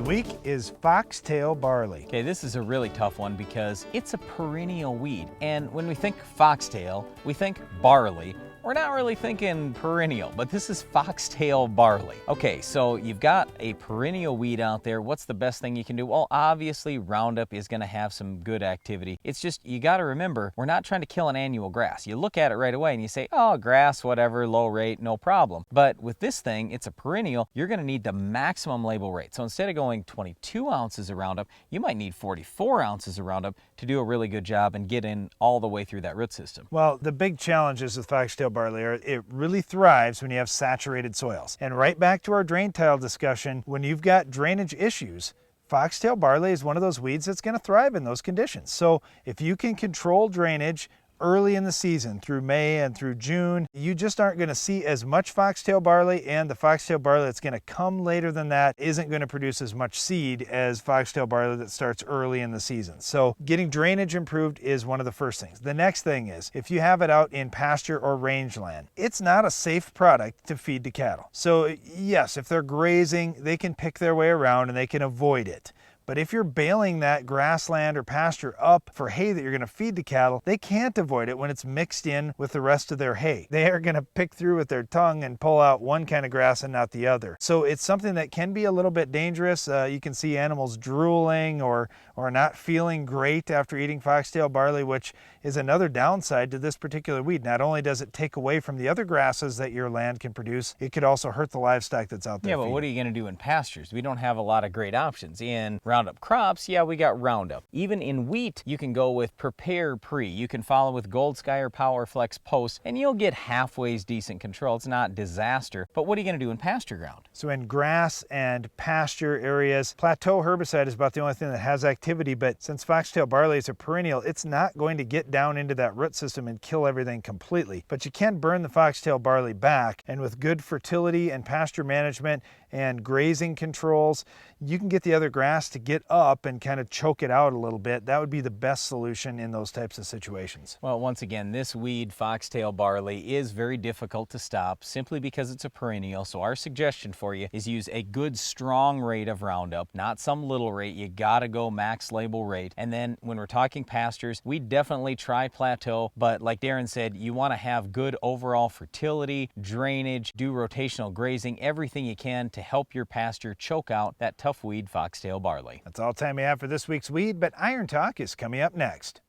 week is Foxtail Barley. Okay, this is a really tough one because it's a perennial weed. And when we think foxtail, we think barley. We're not really thinking perennial, but this is foxtail barley. Okay, so you've got a perennial weed out there. What's the best thing you can do? Well, obviously Roundup is gonna have some good activity. It's just, you gotta remember, we're not trying to kill an annual grass. You look at it right away and you say, oh, grass, whatever, low rate, no problem. But with this thing, it's a perennial, you're gonna need the maximum label rate. So instead of going 22 ounces of Roundup, you might need 44 ounces of Roundup to do a really good job and get in all the way through that root system. Well, the big challenges with Foxtail Barley are it really thrives when you have saturated soils. And right back to our drain tile discussion, when you've got drainage issues, Foxtail Barley is one of those weeds that's going to thrive in those conditions. So if you can control drainage early in the season through May and through June, you just aren't going to see as much foxtail barley, and the foxtail barley that's going to come later than that isn't going to produce as much seed as foxtail barley that starts early in the season. So getting drainage improved is one of the first things. The next thing is, if you have it out in pasture or rangeland, it's not a safe product to feed to cattle. So yes, if they're grazing, they can pick their way around and they can avoid it. But if you're baling that grassland or pasture up for hay that you're going to feed to cattle, they can't avoid it when it's mixed in with the rest of their hay. They are going to pick through with their tongue and pull out one kind of grass and not the other. So it's something that can be a little bit dangerous. You can see animals drooling or not feeling great after eating foxtail barley, which is another downside to this particular weed. Not only does it take away from the other grasses that your land can produce, it could also hurt the livestock that's out there. Yeah, but what are you going to do in pastures? We don't have a lot of great options. In Roundup crops, yeah, we got Roundup. Even in wheat, you can go with Prepare Pre. You can follow with Gold Sky or Power Flex Post, and you'll get halfway's decent control. It's not disaster, but what are you going to do in pasture ground? So in grass and pasture areas, plateau herbicide is about the only thing that has activity, but since foxtail barley is a perennial, it's not going to get down into that root system and kill everything completely. But you can burn the foxtail barley back, and with good fertility and pasture management and grazing controls, you can get the other grass to get up and kind of choke it out a little bit. That would be the best solution in those types of situations. Well, once again, this weed, foxtail barley, is very difficult to stop simply because it's a perennial. So our suggestion for you is use a good strong rate of Roundup, not some little rate. You gotta go max label rate. And then when we're talking pastures, we definitely try plateau, but like Darren said, you want to have good overall fertility, drainage, do rotational grazing, everything you can to help your pasture choke out that tough weed, foxtail barley. That's all time we have for this week's weed, but Iron Talk is coming up next.